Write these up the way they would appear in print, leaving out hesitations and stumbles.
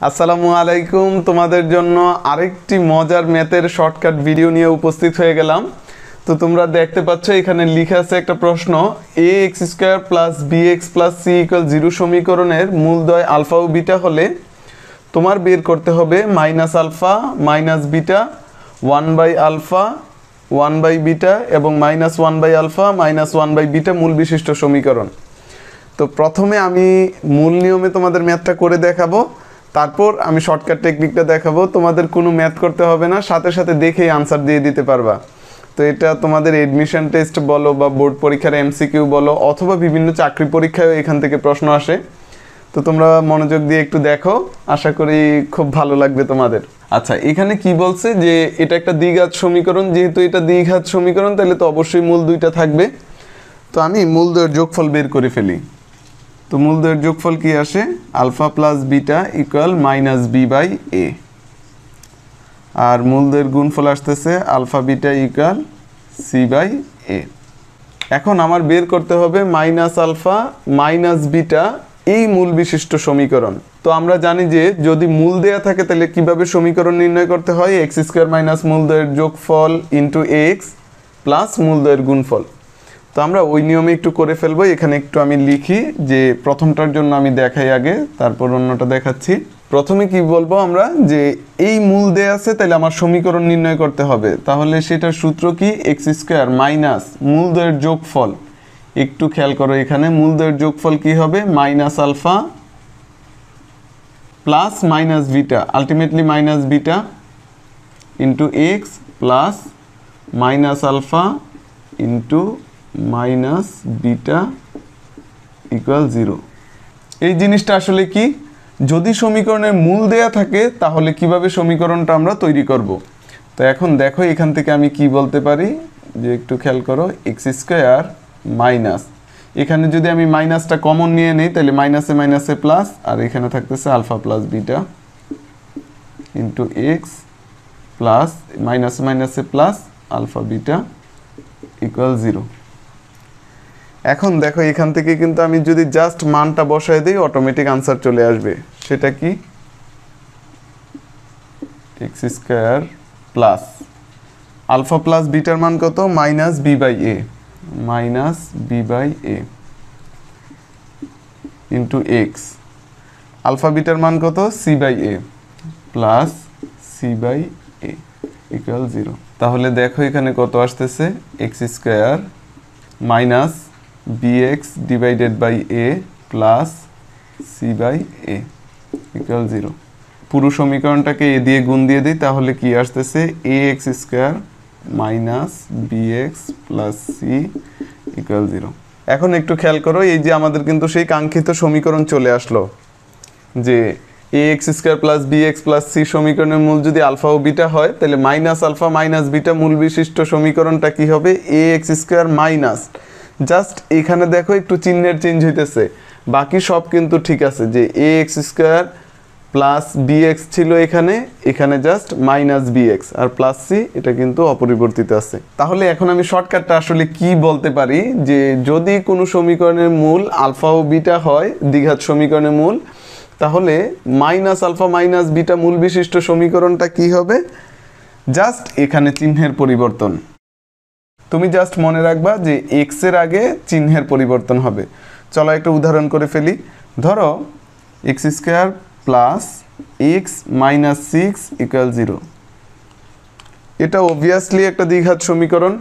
আসসালামু আলাইকুম। তোমাদের জন্য আরেকটি মজার ম্যাথের শর্টকাট ভিডিও নিয়ে উপস্থিত হয়ে গেলাম। তো তোমরা দেখতে পাচ্ছ এখানে লেখা আছে একটা প্রশ্ন, ax² + bx + c = 0 সমীকরণের মূলদ্বয় আলফা ও বিটা হলে তোমার বের করতে হবে -α -β 1/α 1/β এবং -1/α -1/β মূল বিশিষ্ট সমীকরণ। তো প্রথমে আমি মূল নিয়মে তোমাদের ম্যাথটা করে দেখাবো, তারপর আমি শর্টকাট টেকনিকটা দেখাবো। তোমাদের কোনো ম্যাথ করতে হবে না, সাথে সাথে দেখেই আনসার দিয়ে দিতে পারবা। তো এটা তোমাদের এডমিশন টেস্ট বলো বা বোর্ড পরীক্ষার এমসিকিউ বলো অথবা বিভিন্ন চাকরি পরীক্ষায় এখান থেকে প্রশ্ন আসে। তো তোমরা মনোযোগ দিয়ে একটু দেখো, আশা করি খুব ভালো লাগবে তোমাদের। আচ্ছা, এখানে কি বলছে যে এটা একটা দ্বিঘাত সমীকরণ, যেহেতু এটা দ্বিঘাত সমীকরণ তাহলে তো অবশ্যই মূল দুইটা থাকবে। তো আমি মূলদ্বয়ের যোগফল বের করে ফেলি। তো মূলদ্বয়ের যোগফল কি আসে? α + β = -b/a, আর মূলদ্বয়ের গুণফল আসতেছে α β = c/a। এখন আমার বের করতে হবে -α - β এই মূল বিশিষ্ট সমীকরণ। তো আমরা জানি যে যদি মূল দেয়া থাকে তাহলে কিভাবে সমীকরণ নির্ণয় করতে হয়, x² - মূলদ্বয়ের যোগফল * x প্লাস মূলদ্বয়ের গুণফল। তো আমরা ওই নিয়মে একটু করে ফেলবো। এখানে একটু আমি লিখি যে প্রথমটার জন্য আমি দেখাই আগে, তারপর অন্যটা দেখাচ্ছি। প্রথমে কি বলবো আমরা, যে এই মূল দেয়া আছে তাহলে আমার সমীকরণ নির্ণয় করতে হবে। তাহলে সেটার সূত্র কি? x² মাইনাস মূলদ্বয়ের যোগফল। একটু খেয়াল করো, এখানে মূলদ্বয়ের যোগফল কি হবে? -α plus -β, ultimately -β into x plus -α into -β = 0। এই জিনিসটা আসলে কি? যদি সমীকরণের মূল দেয়া থাকে তাহলে কিভাবে সমীকরণটা আমরা তৈরি করব। তো এখন দেখো এখান থেকে আমি কি বলতে পারি, যে একটু খেয়াল করো, x² মাইনাস, এখানে যদি আমি মাইনাসটা কমন নিয়ে নেই তাহলে মাইনাসে মাইনাসে প্লাস, আর এখানে থাকতেছে α + β ইন্টু x প্লাস মাইনাসে মাইনাসে প্লাস α β = 0। এখন দেখো এখান থেকে কিন্তু আমি যদি জাস্ট মানটা বসায় দিই অটোমেটিক আনসার চলে আসবে। সেটা কি? x² প্লাস α + β মান কত? -b/a ইন্টু x, α β মান কত? c/a plus c/a = 0। তাহলে দেখো এখানে কত আসতেছে? x² minus bx divided by a plus c/a = 0। পুরো সমীকরণটাকে a দিয়ে গুণ দিয়ে দিই, তাহলে কি আসতেছে? ax² minus bx plus c = 0। এখন একটু খেয়াল করো, এই যে আমাদের কিন্তু সেই কাঙ্ক্ষিত সমীকরণ চলে আসলো, যে ax² plus bx plus c সমীকরণের মূল যদি আলফা ও বিটা হয় তাহলে -α - β মূল বিশিষ্ট সমীকরণটা কি হবে? ax² মাইনাস, জাস্ট এখানে দেখো একটু চিহ্নের চেঞ্জ হইতেছে, বাকি সব কিন্তু ঠিক আছে। যে ax² প্লাস bx ছিল এখানে, এখানে জাস্ট -bx আর প্লাস c, এটা কিন্তু অপরিবর্তিত আছে। তাহলে এখন আমি শর্টকাটটা আসলে কি বলতে পারি, যে যদি কোনো সমীকরণের মূল আলফা ও বিটা হয়, দ্বিঘাত সমীকরণের মূল, তাহলে -α - β মূল বিশিষ্ট সমীকরণটা কি হবে? জাস্ট এখানে চিহ্নের পরিবর্তন। তুমি জাস্ট মনে রাখবা যে x এর আগে চিহ্নের পরিবর্তন হবে। চলো একটা উদাহরণ করে ফেলি। ধরো x² প্লাস x মাইনাস 6 = 0। এটা অবভিয়াসলি একটা দ্বিঘাত সমীকরণ।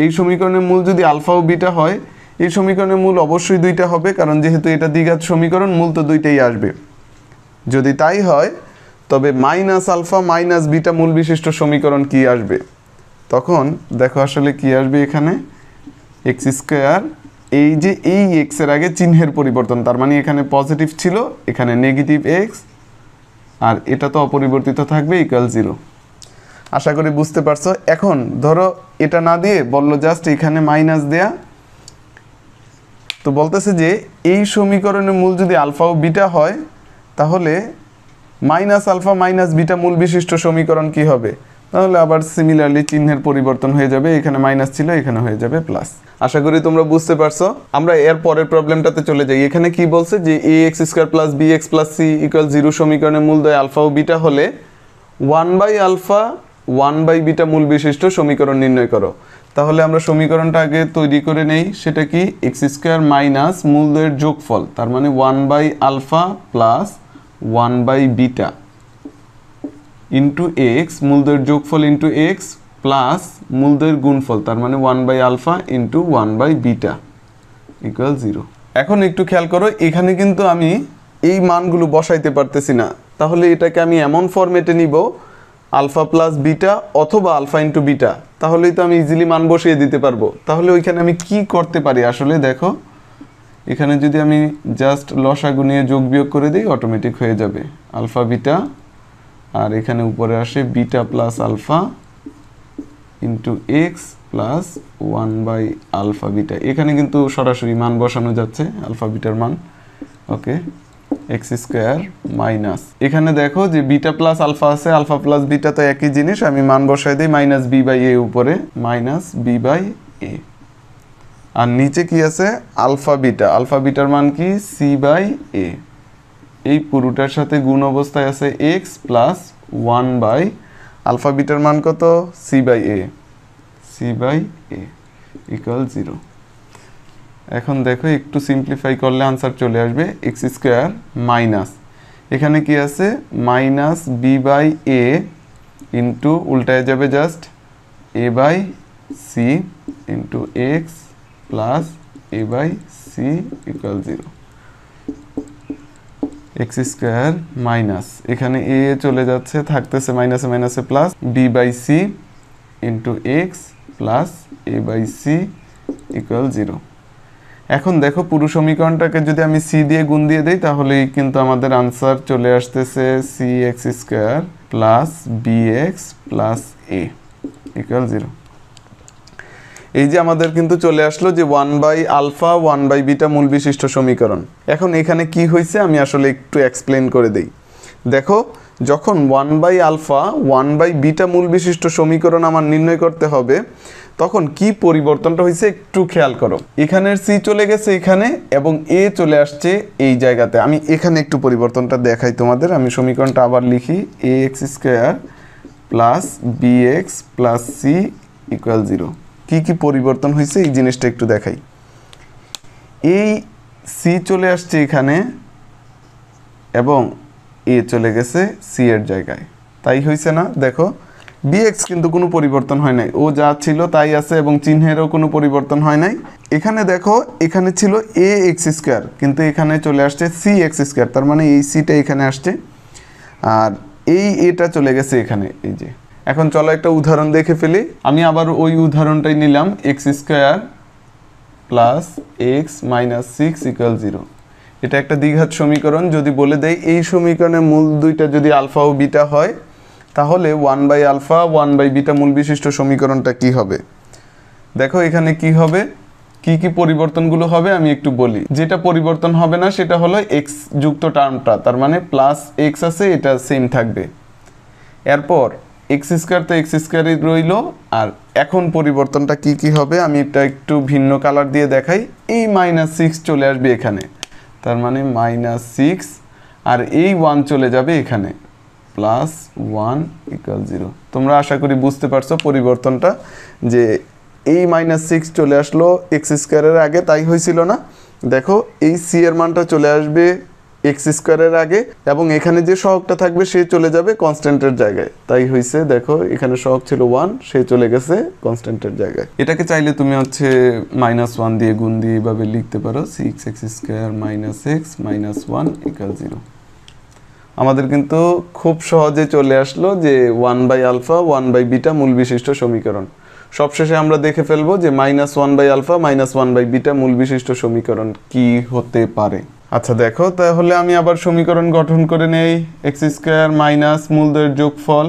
এই সমীকরণের মূল যদি আলফা ও বিটা হয়, এই সমীকরণের মূল অবশ্যই দুইটা হবে, কারণ যেহেতু এটা দ্বিঘাত সমীকরণ মূল তো দুইটাই আসবে। যদি তাই হয় তবে -α - β মূল বিশিষ্ট সমীকরণ কি আসবে? তখন দেখো আসলে কি আসবে এখানে, x², এই যে এই x এর আগে চিহ্নের পরিবর্তন, তার মানে এখানে পজিটিভ ছিল, এখানে নেগেটিভ x, আর এটা তো অপরিবর্তিত থাকবে = 0। আশা করি বুঝতে পারছো। এখন ধরো এটা না দিয়ে বললো জাস্ট এখানে মাইনাস দেয়া, তো বলতেছে যে এই সমীকরণের মূল যদি আলফা ও বিটা হয় তাহলে -α - β মূল বিশিষ্ট সমীকরণ কি হবে? তাহলে আবার সিমিলারলি চিহ্নের পরিবর্তন হয়ে যাবে, এখানে মাইনাস ছিল এখানে হয়ে যাবে প্লাস। আশা করি তোমরা বুঝতে পারছো। আমরা এর পরের প্রবলেমটাতে চলে যাই। এখানে কি বলছে যে ax square plus bx plus c equal 0 সমীকরণের মূলদ্বয় আলফা ও বিটা হলে 1/α 1/β মূল বিশিষ্ট সমীকরণ নির্ণয় করো। তাহলে আমরা সমীকরণটা আগে তৈরি করে নেই। সেটা কি x স্কয়ার মাইনাস মূলদ্বয়ের যোগফল, তার মানে 1/α প্লাস 1/β ইন্টু এক্স, মূলদ্বয়ের যোগফল ইন্টু এক্স প্লাস মূলদ্বয়ের গুণফল, তার মানে 1/α ইন্টু 1/β ইকুয়াল 0। এখন একটু খেয়াল করো, এখানে কিন্তু আমি এই মানগুলো বসাইতে পারতেছি না। তাহলে এটাকে আমি এমন ফরম্যাটে নিব আলফা প্লাস বিটা অথবা আলফা ইন্টু বিটা, তাহলেই তো আমি ইজিলি মান বসিয়ে দিতে পারবো। তাহলে ওইখানে আমি কি করতে পারি আসলে দেখো, এখানে যদি আমি জাস্ট লসাগু নিয়ে যোগ বিয়োগ করে দিই অটোমেটিক হয়ে যাবে আলফা বিটা, আর এখানে উপরে আসে beta plus alpha into x plus 1/α beta. এখানে কিন্তু সরাসরি মান বসানো যাচ্ছে আলফা বিটার মান। ওকে, এক্স স্কোয়ার মাইনাস, এখানে দেখো যে বিটা প্লাস আলফা আছে, আলফা প্লাস বিটা তো একই জিনিস, আমি মান বসাই দিই মাইনাস b/a উপরে, মাইনাস b/a। আর নিচে কি আছে আলফা বিটা, আলফা বিটার মান কি c/a। এই পুরোটার সাথে গুণ অবস্থায় আছে x প্লাস 1/, আলফা বিটার মান কত c/a, c/a ইকুয়াল 0। এখন দেখো একটু সিম্পলিফাই করলে আনসার চলে আসবে এক্স স্কোয়ার মাইনাস, এখানে কি আছে মাইনাস b/a ইন্টু উল্টায় যাবে just a/c into x plus a/c equal 0। X square minus, এখানে a চলে যাচ্ছে, থাকতেছে মাইনাসে মাইনাসে plus b/c into x plus a/c equal 0। এখন দেখো পুরো সমীকরণটাকে যদি আমি c দিয়ে গুণ দিয়ে দিই তাহলেই কিন্তু আমাদের আনসার চলে আসতেছে cx square plus bx plus a equal 0। এই যে আমাদের কিন্তু চলে আসলো যে 1/α 1/β মূল বিশিষ্ট সমীকরণ। এখন এখানে কি হয়েছে আমি আসলে একটু এক্সপ্লেন করে দেই। দেখো যখন 1/α 1/β মূল বিশিষ্ট সমীকরণ আমার নির্ণয় করতে হবে তখন কি পরিবর্তনটা হয়েছে একটু খেয়াল করো। এখানের c চলে গেছে এখানে এবং a চলে আসছে এই জায়গাতে। আমি এখানে একটু পরিবর্তনটা দেখাই তোমাদের। আমি সমীকরণটা আবার লিখি ax square plus bx plus c equal 0। কি কি পরিবর্তন হয়েছে এই জিনিসটা একটু দেখাই। এই c চলে আসছে এখানে এবং a চলে গেছে c এর জায়গায়, তাই হয়েছে না? দেখো bx কিন্তু কোনো পরিবর্তন হয় নাই, ও যা ছিল তাই আছে এবং চিহ্নেরও কোনো পরিবর্তন হয় নাই। এখানে দেখো এখানে ছিল ax স্কোয়ার কিন্তু এখানে চলে আসছে cx স্কোয়ার, তার মানে এই cটা এখানে আসছে আর এই এটা চলে গেছে এখানে। এই যে এখন চলো একটা উদাহরণ দেখে ফেলি। আমি আবার ওই উদাহরণটাই নিলাম x square plus x minus 6 equal 0। এটা একটা দ্বিঘাত সমীকরণ। যদি বলে দেয় এই সমীকরণের মূল দুইটা যদি আলফা ও বিটা হয় তাহলে 1/α 1/β মূল বিশিষ্ট সমীকরণটা কি হবে। দেখো এখানে কি হবে, কি কি পরিবর্তনগুলো হবে আমি একটু বলি। যেটা পরিবর্তন হবে না সেটা হলো এক্স যুক্ত টার্মটা, তার মানে প্লাস এক্স আছে এটা সেম থাকবে। এরপর এক্স স্কোয়ার তো এক্স স্কোয়ারই রইল। আর এখন পরিবর্তনটা কি কি হবে আমি এটা একটু ভিন্ন কালার দিয়ে দেখাই। এই -6 চলে আসবে এখানে, তার মানে -6 আর এই 1 চলে যাবে এখানে, +1 ইকুয়াল 0। তোমরা আশা করি বুঝতে পারছো পরিবর্তনটা, যে এই -6 চলে আসলো এক্স স্কোয়ারের আগে, তাই হয়েছিল না? দেখো এই c এর মানটা চলে আসবে এক্স স্কোয়ারের আগে এবং এখানে যে সহগটা থাকবে সে চলে যাবে কনস্ট্যান্টের জায়গায়, তাই হয়েছে। দেখো এখানে সহগ ছিল 1, সে চলে গেছে কনস্ট্যান্টের জায়গায়। এটাকে চাইলে তুমি হচ্ছে -1 দিয়ে গুণ দিয়ে এইভাবে লিখতে পারো 6x স্কোয়ার -x -1 ইকুয়াল 0। আমাদের কিন্তু খুব সহজে চলে আসলো যে 1/α 1/β মূল বিশিষ্ট সমীকরণ। সবশেষে আমরা দেখে ফেলবো যে -1/α -1/β মূল বিশিষ্ট সমীকরণ কি হতে পারে। আচ্ছা দেখো তাহলে আমি আবার সমীকরণ গঠন করে নেই। এক্স স্কোয়ার মাইনাস মূলদ্বয়ের যোগফল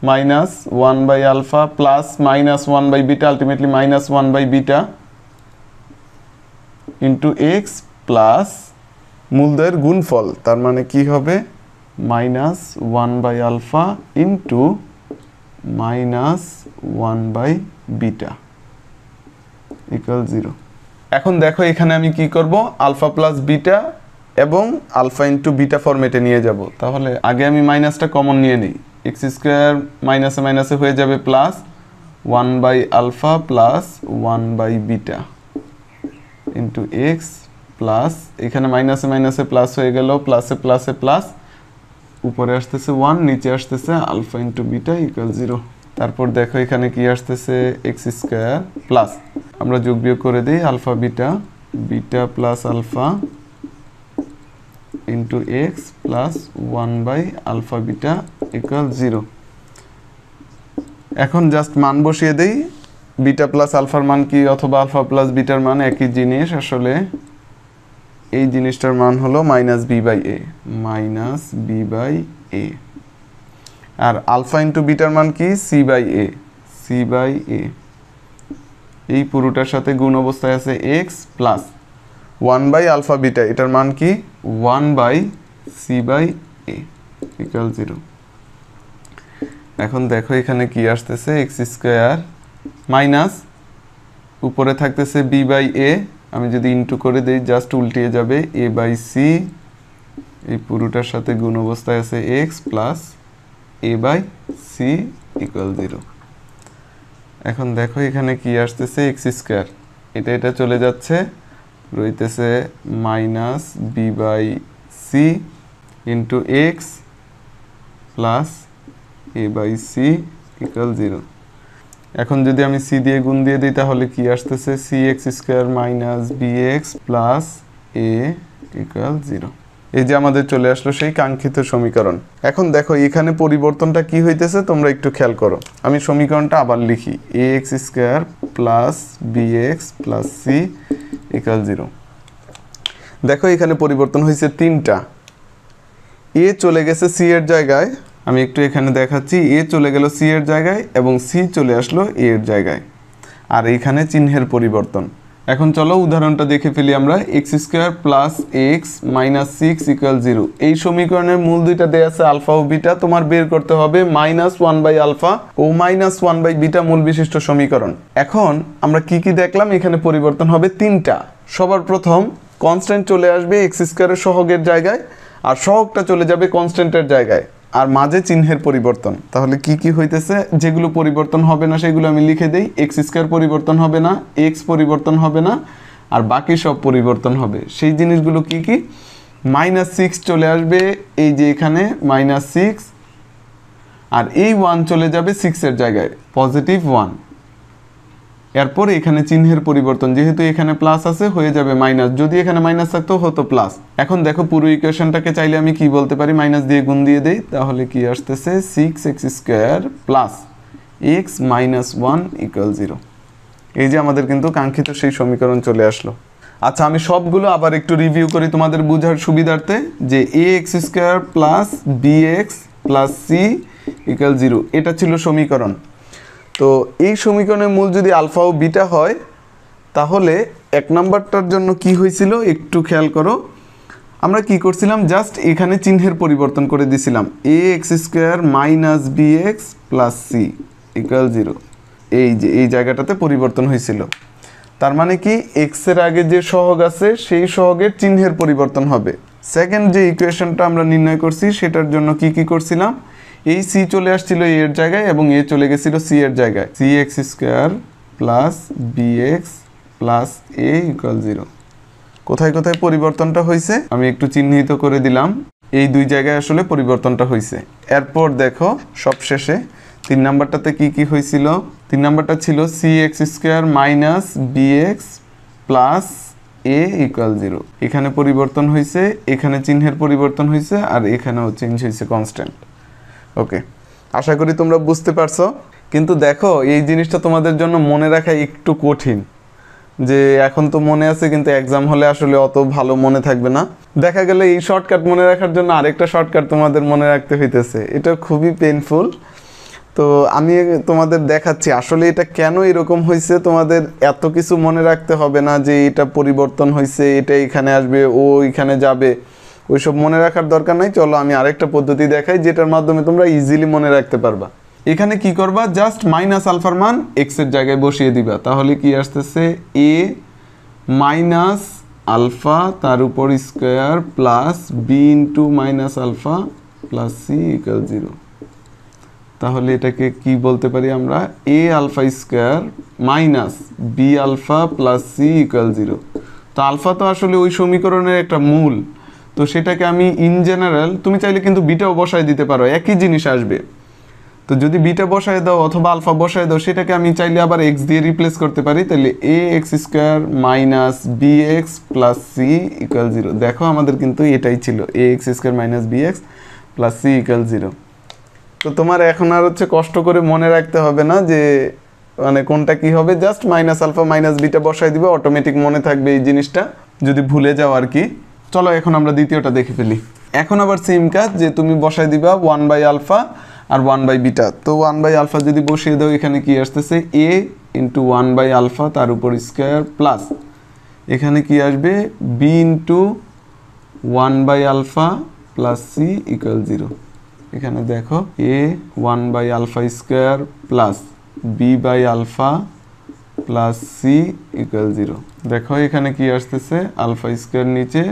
-1/α plus -1/β ultimately -1/β into x plus মূলদ্বয়ের গুণফল, তার মানে কি হবে -1/α ইন্টু মাইনাস 1/β ইকুয়াল 0। এখন দেখো এখানে আমি কি করব, আলফা প্লাস বিটা এবং আলফা ইন্টু বিটা ফরম্যাটে নিয়ে যাব। তাহলে আগে আমি মাইনাসটা কমন নিয়ে নিই, এক্স স্কোয়ার মাইনাসে মাইনাসে হয়ে যাবে plus 1/α plus 1/β into x plus, এখানে মাইনাসে মাইনাসে প্লাস হয়ে গেল, প্লাসে প্লাসে প্লাস, উপরে আসতেছে 1, নিচে আসতেছে আলফা ইন্টু বিটা ইকুয়াল 0। তারপর দেখো এখানে কি আসতেছে, এক্স স্কোয়ার প্লাস, আমরা যোগ বিয়োগ করে দিই, alpha beta, beta plus alpha into x plus 1/α beta equal 0। এখন জাস্ট মান বসিয়ে দেই, বিটা প্লাস আলফার মান কি অথবা আলফা প্লাস বিটার মান একই জিনিস। আসলে এই জিনিসটার মান হলো মাইনাস b/a, মাইনাস b/a, আর আলফা ইন্টু বিটার মান কি c/a, c/a। এই পুরোটার সাথে গুণ অবস্থায় আছে x প্লাস 1/α বিটা, এটার মান কি 1/c/a ইকুয়াল 0। এখন দেখো এখানে কি আসতেছে, এক্স স্কোয়ার মাইনাস উপরে থাকতেছে b/a, আমি যদি ইন্টু করে দিই জাস্ট উল্টিয়ে যাবে a/c, এই পুরোটার সাথে গুণ অবস্থায় আছে x প্লাস a/c ইকুয়াল 0। এখন দেখো এখানে কি আসতেছে, এক্স স্কোয়ার, এটা চলে যাচ্ছে, রইতেছে minus b/c into x plus a/c equal 0। এখন যদি আমি c দিয়ে গুণ দিয়ে দিই তাহলে কি আসতেছে, cx square minus bx plus a equal 0। এই যে আমাদের চলে আসলো সেই কাঙ্ক্ষিত সমীকরণ। এখন দেখো এখানে পরিবর্তনটা কি হইতেছে তোমরা একটু খেয়াল করো, আমি সমীকরণটা আবার লিখি, ax square plus bx plus c equal 0। দেখো এখানে পরিবর্তন হয়েছে তিনটা, a চলে গেছে c এর জায়গায়, আমি একটু এখানে দেখাচ্ছি, a চলে গেল c এর জায়গায় এবং c চলে আসলো a এর জায়গায়, আর এইখানে চিহ্নের পরিবর্তন। এখন চলো উদাহরণটা দেখে ফেলি আমরা, x square plus x minus 6 equal 0। এই সমীকরণের মূল দুইটা দেয়া আছে আলফা ও বিটা, তোমার বের করতে হবে মাইনাস 1/α ও মাইনাস 1/β মূল বিশিষ্ট সমীকরণ। এখন আমরা কি কি দেখলাম, এখানে পরিবর্তন হবে তিনটা। সবার প্রথম কনস্ট্যান্ট চলে আসবে এক্স স্কোয়ারের সহগের জায়গায়, আর সহগটা চলে যাবে কনস্ট্যান্টের জায়গায়, আর মাঝে চিহ্নের পরিবর্তন। তাহলে কি কি হইতেছে, যেগুলো পরিবর্তন হবে না সেগুলো আমি লিখে দেই, এক্স স্কোয়ার পরিবর্তন হবে না, এক্স পরিবর্তন হবে না, আর বাকি সব পরিবর্তন হবে। সেই জিনিসগুলো কি কি, -6 চলে আসবে এই যে এখানে -6, আর এই 1 চলে যাবে 6 এর জায়গায়, পজিটিভ 1। এরপর এখানে চিহ্নের পরিবর্তন, যেহেতু এখানে প্লাস আছে হয়ে যাবে মাইনাস, যদি এখানে মাইনাস থাকতো হতো প্লাস। এখন দেখো পুরো ইকুয়েশনটাকে চাইলে আমি কি বলতে পারি, মাইনাস দিয়ে গুণ দিয়ে দেই, তাহলে কি আসতেছে 6x square plus x minus 1 equal 0। এই যে আমাদের কিন্তু কাঙ্ক্ষিত সেই সমীকরণ চলে আসলো। আচ্ছা আমি সবগুলো আবার একটু রিভিউ করি তোমাদের বোঝার সুবিধার্থে, যে ax square plus bx plus c equal 0, এটা ছিল সমীকরণ। তো এই সমীকরণের মূল যদি আলফা ও বিটা হয়, তাহলে এক নাম্বারটার জন্য কি হয়েছিল একটু খেয়াল করো, আমরা কি করছিলাম, জাস্ট এখানে চিহ্নের পরিবর্তন করে দিছিলাম, ax square minus bx plus c equal 0, এই যে এই জায়গাটাতে পরিবর্তন হয়েছিল। তার মানে কি এক্স এর আগে যে সহগ আছে সেই সহগের চিহ্নের পরিবর্তন হবে। সেকেন্ড যে ইকুয়েশনটা আমরা নির্ণয় করছি সেটার জন্য কি কি করছিলাম, এই c চলে আসছিল a এর জায়গায় এবং a চলে গেছিল c এর জায়গায়, cx square plus bx plus a equal 0। কোথায় কোথায় পরিবর্তনটা হয়েছে আমি একটু চিহ্নিত করে দিলাম, এই দুই জায়গায় আসলে পরিবর্তনটা হয়েছে। এরপর দেখো সবশেষে 3 নাম্বারটাতে কি কি হয়েছিল, 3 নাম্বারটা ছিল cx square minus bx plus a equal 0। এখানে পরিবর্তন হয়েছে, এখানে চিহ্নের পরিবর্তন হয়েছে, আর এখানেও চেঞ্জ হয়েছে কনস্ট্যান্ট। ওকে, আশা করি তোমরা বুঝতে পারছো। কিন্তু দেখো এই জিনিসটা তোমাদের জন্য মনে রাখা একটু কঠিন, যে এখন তো মনে আছে কিন্তু এক্সাম হলে আসলে অত ভালো মনে থাকবে না। দেখা গেলে এই শর্টকাট মনে রাখার জন্য আরেকটা শর্টকাট তোমাদের মনে রাখতে হইতেছে, এটা খুবই পেইনফুল। তো আমি তোমাদের দেখাচ্ছি আসলে এটা কেন এরকম হয়েছে। তোমাদের এত কিছু মনে রাখতে হবে না যে এটা পরিবর্তন হয়েছে, এটা এখানে আসবে, ও এখানে যাবে, ওইসব মনে রাখার দরকার নাই। চলো আমি আরেকটা পদ্ধতি দেখাই যেটার মাধ্যমে তোমরা ইজিলি মনে রাখতে পারবা। এখানে কি করবা, জাস্ট মাইনাস আলফার মান এক্স এর জায়গায় বসিয়ে দিবা। তাহলে কি আসতেছে, এ মাইনাস আলফা তার উপর square plus b into minus alpha plus c equal 0। তাহলে এটাকে কি বলতে পারি আমরা, a alpha square minus b alpha plus c equal 0। তো আলফা তো আসলে ওই সমীকরণের একটা মূল, তো সেটাকে আমি ইন জেনারেল, তুমি চাইলে কিন্তু বিটাও বসায় দিতে পারো, একই জিনিস আসবে। তো যদি বিটা বসায় দাও অথবা আলফা বসায় দাও, সেটাকে আমি চাইলে আবার এক্স দিয়ে রিপ্লেস করতে পারি। তাহলে a x square minus b x plus c equal 0। দেখো আমাদের কিন্তু এটাই ছিল, a x square minus b x plus c equal 0। তো তোমার এখন আর হচ্ছে কষ্ট করে মনে রাখতে হবে না যে মানে কোনটা কি হবে, just minus alpha minus beta বসায় দিবে, অটোমেটিক মনে থাকবে এই জিনিসটা, যদি ভুলে যাও আর কি। চলো এখন আমরা দ্বিতীয়টা দেখে ফেলি। এখন আবার সেম কাজ, যে তুমি বসায় দিবা 1/আলফা আর 1/বিটা। তো 1/আলফা যদি বসিয়ে দাও, এখানে কি আসতেছে, এ ইন্টু 1/আলফা তার উপর স্কোয়ার প্লাস এখানে কি আসবে, বি ইন্টু 1/আলফা প্লাস সি ইকুয়াল 0। এখানে দেখো এ 1/আলফা স্কোয়ার প্লাস b/আলফা প্লাস সি ইকুয়াল 0। দেখো এখানে কি আসতেছে, আলফা স্কোয়ার নিচে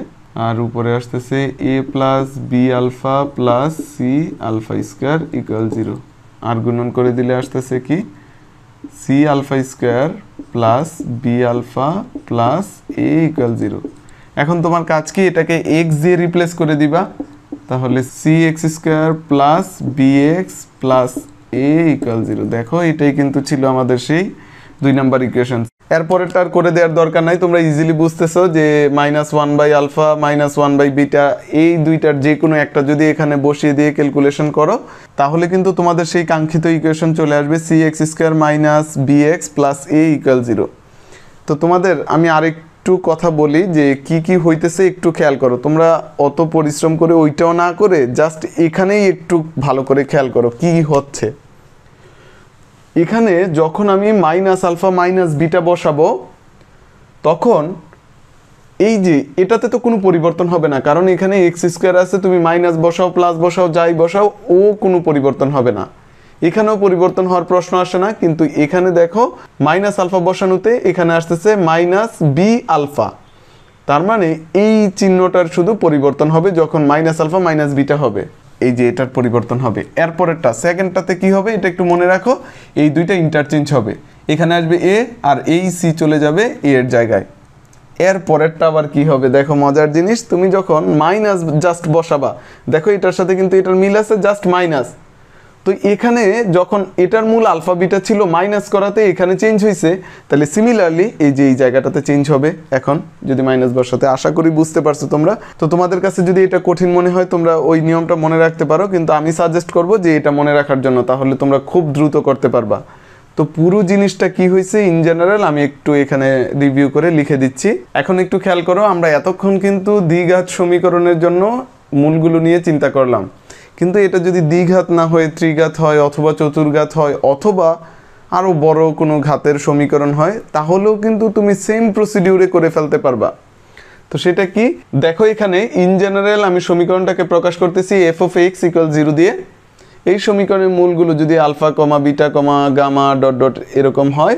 আর উপরে আসতেছে a plus b alpha plus c alpha square equal 0। আর গুণন করে দিলে আসতেছে কি, c alpha square plus b alpha plus a equal 0। এখন তোমার কাজ কি, এটাকে এক্স দিয়ে রিপ্লেস করে দিবা। তাহলে c x square plus b x plus a equal 0। দেখো এটাই কিন্তু ছিল আমাদের সেই 2 নম্বর ইকুয়েশন। এরপরেরটা আর করে দেওয়ার দরকার নাই, তোমরা ইজিলি বুঝতেছো যে -1/আলফা -1/বিটা এই দুইটার যে কোনো একটা যদি এখানে বসিয়ে দিয়ে ক্যালকুলেশন করো, তাহলে কিন্তু তোমাদের সেই কাঙ্ক্ষিত ইকুয়েশন চলে আসবে, c x square minus b x plus a equal 0। তো তোমাদের আমি আরেকটু কথা বলি যে কি কি হইতেছে একটু খেয়াল করো, তোমরা অত পরিশ্রম করে ওইটাও না করে জাস্ট এখানেই একটু ভালো করে খেয়াল করো কি হচ্ছে। এখানে যখন আমি মাইনাস আলফা মাইনাস বিটা বসাবো, তখন এই যে এটাতে তো কোনো পরিবর্তন হবে না, কারণ এখানে এক্স স্কোয়ার আছে, তুমি মাইনাস বসাও প্লাস বসাও যাই বসাও ও কোনো পরিবর্তন হবে না, এখানেও পরিবর্তন হওয়ার প্রশ্ন আসে না। কিন্তু এখানে দেখো মাইনাস আলফা বসানোতে এখানে আসতেছে মাইনাস বি আলফা, তার মানে এই চিহ্নটার শুধু পরিবর্তন হবে যখন মাইনাস আলফা মাইনাস বিটা হবে, এই যে এটার পরিবর্তন হবে। এরপরেরটা সেকেন্ডটাতে কি হবে এটা একটু মনে রাখো, এই দুইটা ইন্টারচেঞ্জ হবে, এখানে আসবে এ আর এই সি চলে যাবে এ এর জায়গায়। এরপরেরটা আবার কি হবে, দেখো মজার জিনিস, তুমি যখন মাইনাস জাস্ট বসাবা, দেখো এটার সাথে কিন্তু এটার মিল আছে, জাস্ট মাইনাস। তো এখানে যখন এটার মূল আলফা বিটা ছিল, মাইনাস করাতে এখানে চেঞ্জ হয়েছে, তাহলে সিমিলারলি এই যে এই জায়গাটাতে চেঞ্জ হবে এখন যদি মাইনাস বসাতে। আশা করি বুঝতে পারছো তোমরা। তো তোমাদের কাছে যদি এটা কঠিন মনে হয় তোমরা ওই নিয়মটা মনে রাখতে পারো, কিন্তু আমি সাজেস্ট করব যে এটা মনে রাখার জন্য, তাহলে তোমরা খুব দ্রুত করতে পারবা। তো পুরো জিনিসটা কি হয়েছে ইন জেনারেল আমি একটু এখানে রিভিউ করে লিখে দিচ্ছি। এখন একটু খেয়াল করো, আমরা এতক্ষণ কিন্তু দ্বিঘাত সমীকরণের জন্য মূলগুলো নিয়ে চিন্তা করলাম, কিন্তু এটা যদি দ্বিঘাত না হয়ে ত্রিঘাত হয় অথবা চতুর্ঘাত হয় অথবা আরও বড় কোনো ঘাতের সমীকরণ হয়, তাহলেও কিন্তু তুমি সেম প্রসিডিউরে করে ফেলতে পারবা। তো সেটা কি দেখো, এখানে ইন জেনারেল আমি সমীকরণটাকে প্রকাশ করতেছি এফ অফ এক্স ইকুয়াল 0 দিয়ে। এই সমীকরণের মূলগুলো যদি alpha comma beta comma gamma dot dot এরকম হয়,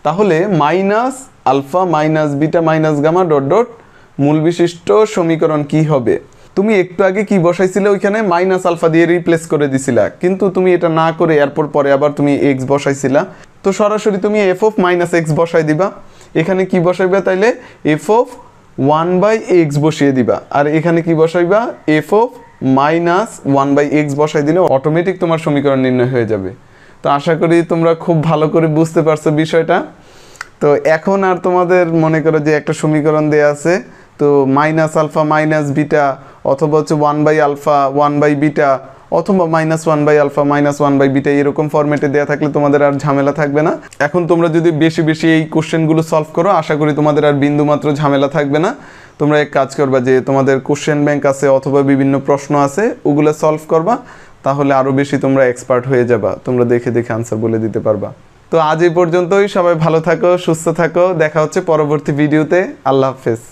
তাহলে minus alpha minus beta minus gamma dot dot মূল বিশিষ্ট সমীকরণ কি হবে। তুমি একটু আগে কি বসাইছিলে, ওইখানে মাইনাস আলফা দিয়ে রিপ্লেস করে দিছিলা, কিন্তু তুমি এটা না করে এরপর পরে আবার তুমি এক্স বসাইছিলা, তো সরাসরি তুমি এফ অফ মাইনাস এক্স বসাই দিবা। এখানে কি বসাইবা, তাইলে এফ অফ 1/x বসিয়ে দিবা, আর এখানে কি বসাইবা, এফ অফ মাইনাস 1/x বসাই দিলে অটোমেটিক তোমার সমীকরণ নির্ণয় হয়ে যাবে। তো আশা করি তোমরা খুব ভালো করে বুঝতে পারছো বিষয়টা। তো এখন আর তোমাদের মনে করো যে একটা সমীকরণ দেয়া আছে, তো মাইনাস আলফা মাইনাস বিটা অথবা হচ্ছে 1/আলফা 1/বিটা অথবা -1/আলফা -1/বিটা এরকম ফরম্যাটে দেওয়া থাকলে তোমাদের আর ঝামেলা থাকবে না। এখন তোমরা যদি বেশি বেশি এই কোশ্চেনগুলো সলভ করো, আশা করি তোমাদের আর বিন্দুমাত্র ঝামেলা থাকবে না। তোমরা এক কাজ করবা, যে তোমাদের কোশ্চেন ব্যাংক আছে অথবা বিভিন্ন প্রশ্ন আছে ওগুলো সলভ করবা, তাহলে আরও বেশি তোমরা এক্সপার্ট হয়ে যাবা, তোমরা দেখে দেখে আনসার বলে দিতে পারবা। তো আজ এই পর্যন্তই, সবাই ভালো থাকো সুস্থ থাকো, দেখা হচ্ছে পরবর্তী ভিডিওতে। আল্লাহ হাফেজ।